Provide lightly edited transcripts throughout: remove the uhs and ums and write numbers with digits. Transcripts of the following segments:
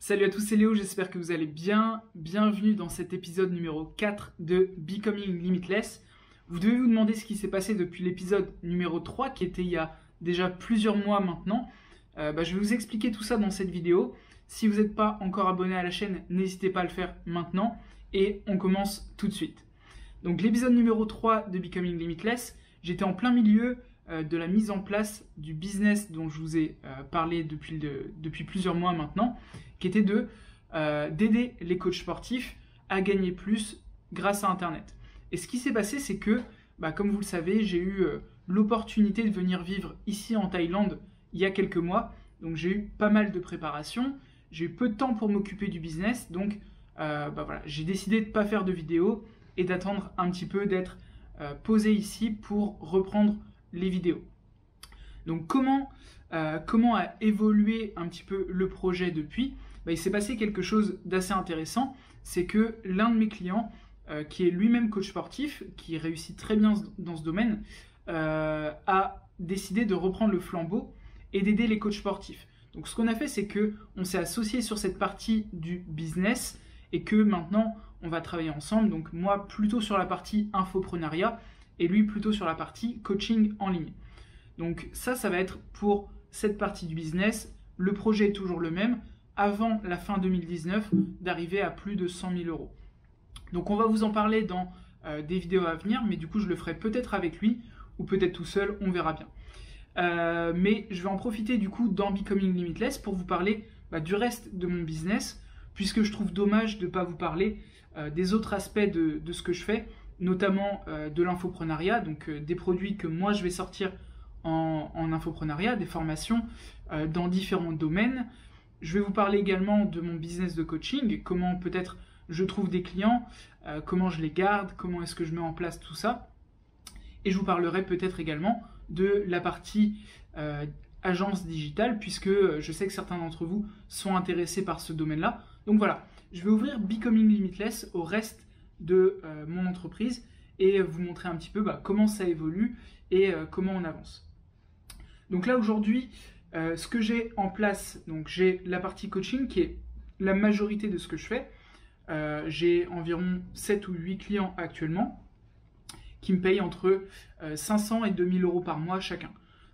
Salut à tous, c'est Léo, j'espère que vous allez bien. Bienvenue dans cet épisode numéro 4 de Becoming Limitless. Vous devez vous demander ce qui s'est passé depuis l'épisode numéro 3 qui était il y a déjà plusieurs mois maintenant. Je vais vous expliquer tout ça dans cette vidéo. Si vous n'êtes pas encore abonné à la chaîne, n'hésitez pas à le faire maintenant et on commence tout de suite. Donc l'épisode numéro 3 de Becoming Limitless, j'étais en plein milieu de la mise en place du business dont je vous ai parlé depuis plusieurs mois maintenant, qui était d'aider les coachs sportifs à gagner plus grâce à Internet. Et ce qui s'est passé, c'est que, comme vous le savez, j'ai eu l'opportunité de venir vivre ici en Thaïlande il y a quelques mois. Donc j'ai eu pas mal de préparation, j'ai eu peu de temps pour m'occuper du business, donc j'ai décidé de ne pas faire de vidéo et d'attendre un petit peu d'être posé ici pour reprendre les vidéos. Donc comment a évolué un petit peu le projet depuis ? Il s'est passé quelque chose d'assez intéressant, c'est que l'un de mes clients, qui est lui-même coach sportif, qui réussit très bien dans ce domaine, a décidé de reprendre le flambeau et d'aider les coachs sportifs. Donc ce qu'on a fait, c'est qu'on s'est associé sur cette partie du business et que maintenant on va travailler ensemble, donc moi plutôt sur la partie infoprenariat et lui plutôt sur la partie coaching en ligne. Donc ça va être pour cette partie du business. Le projet est toujours le même, avant la fin 2019, d'arriver à plus de 100 000 euros. Donc on va vous en parler dans des vidéos à venir, mais du coup je le ferai peut-être avec lui ou peut-être tout seul, on verra bien. Mais je vais en profiter du coup dans Becoming Limitless pour vous parler du reste de mon business, puisque je trouve dommage de ne pas vous parler des autres aspects de ce que je fais, notamment de l'infoprenariat, donc des produits que moi je vais sortir en infoprenariat, des formations dans différents domaines. Je vais vous parler également de mon business de coaching, comment peut-être je trouve des clients, comment je les garde, comment est-ce que je mets en place tout ça. Et je vous parlerai peut-être également de la partie agence digitale, puisque je sais que certains d'entre vous sont intéressés par ce domaine-là. Donc voilà, je vais ouvrir Becoming Limitless au reste de mon entreprise et vous montrer un petit peu comment ça évolue et comment on avance. Donc là aujourd'hui, ce que j'ai en place, donc j'ai la partie coaching qui est la majorité de ce que je fais. J'ai environ 7 ou 8 clients actuellement qui me payent entre 500 et 2000 euros par mois chacun.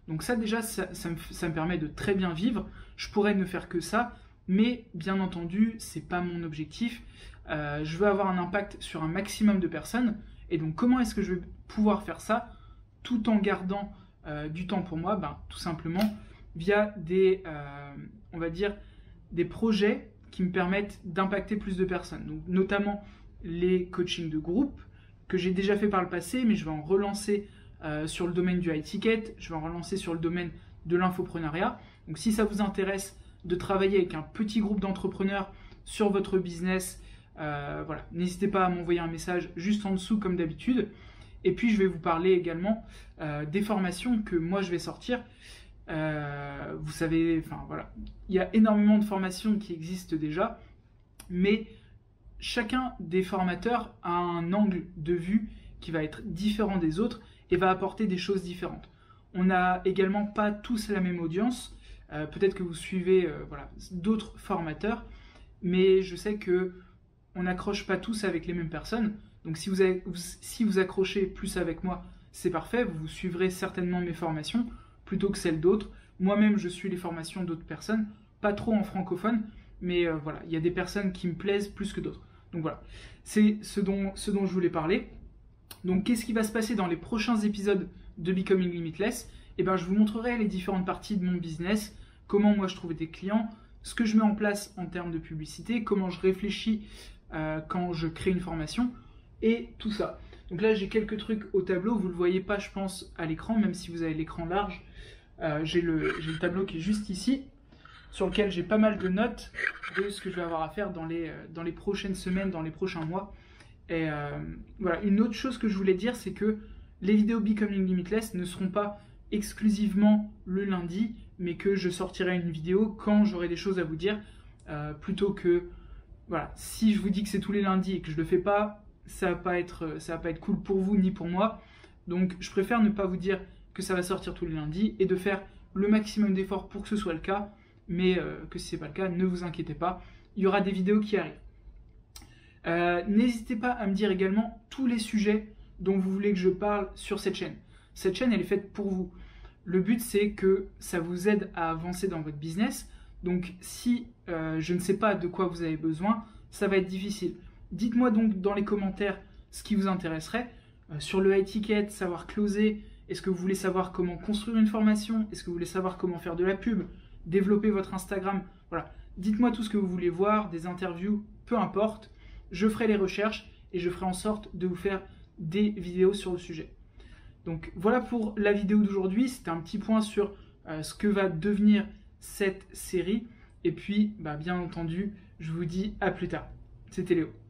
Donc ça déjà, ça me permet de très bien vivre. Je pourrais ne faire que ça, mais bien entendu, c'est pas mon objectif. Je veux avoir un impact sur un maximum de personnes. Et donc comment est-ce que je vais pouvoir faire ça tout en gardant du temps pour moi? Tout simplement via on va dire, des projets qui me permettent d'impacter plus de personnes. Donc, notamment les coachings de groupe que j'ai déjà fait par le passé, mais je vais en relancer sur le domaine du high ticket, je vais en relancer sur le domaine de l'infoprenariat. Donc si ça vous intéresse de travailler avec un petit groupe d'entrepreneurs sur votre business, n'hésitez pas à m'envoyer un message juste en dessous comme d'habitude. Et puis je vais vous parler également des formations que moi je vais sortir. Vous savez, il y a énormément de formations qui existent déjà, mais chacun des formateurs a un angle de vue qui va être différent des autres et va apporter des choses différentes. On n'a également pas tous la même audience. Peut-être que vous suivez d'autres formateurs, mais je sais que on n'accroche pas tous avec les mêmes personnes. Donc si vous accrochez plus avec moi, c'est parfait, vous suivrez certainement mes formations plutôt que celles d'autres. Moi-même, je suis les formations d'autres personnes, pas trop en francophone, mais il y a des personnes qui me plaisent plus que d'autres. Donc voilà, c'est ce dont je voulais parler. Donc qu'est-ce qui va se passer dans les prochains épisodes de Becoming Limitless ? Je vous montrerai les différentes parties de mon business, comment moi je trouve des clients, ce que je mets en place en termes de publicité, comment je réfléchis quand je crée une formation, et tout ça. Donc là, j'ai quelques trucs au tableau, vous ne le voyez pas, je pense, à l'écran, même si vous avez l'écran large. J'ai le tableau qui est juste ici, sur lequel j'ai pas mal de notes de ce que je vais avoir à faire dans les prochaines semaines, dans les prochains mois. Et une autre chose que je voulais dire, c'est que les vidéos Becoming Limitless ne seront pas exclusivement le lundi, mais que je sortirai une vidéo quand j'aurai des choses à vous dire, plutôt que, si je vous dis que c'est tous les lundis et que je le fais pas, ça va pas être cool pour vous ni pour moi. Donc je préfère ne pas vous dire que ça va sortir tous les lundis et de faire le maximum d'efforts pour que ce soit le cas mais que si ce n'est pas le cas, ne vous inquiétez pas, il y aura des vidéos qui arrivent. N'hésitez pas à me dire également tous les sujets dont vous voulez que je parle sur cette chaîne. Cette chaîne, elle est faite pour vous. Le but, c'est que ça vous aide à avancer dans votre business. Donc, si je ne sais pas de quoi vous avez besoin, ça va être difficile. Dites-moi donc dans les commentaires ce qui vous intéresserait. Sur le high ticket, savoir closer, est-ce que vous voulez savoir comment construire une formation? Est-ce que vous voulez savoir comment faire de la pub? Développer votre Instagram? Voilà. Dites-moi tout ce que vous voulez voir, des interviews, peu importe. Je ferai les recherches et je ferai en sorte de vous faire des vidéos sur le sujet. Donc voilà pour la vidéo d'aujourd'hui. C'était un petit point sur ce que va devenir cette série. Et puis, bien entendu, je vous dis à plus tard. C'était Léo.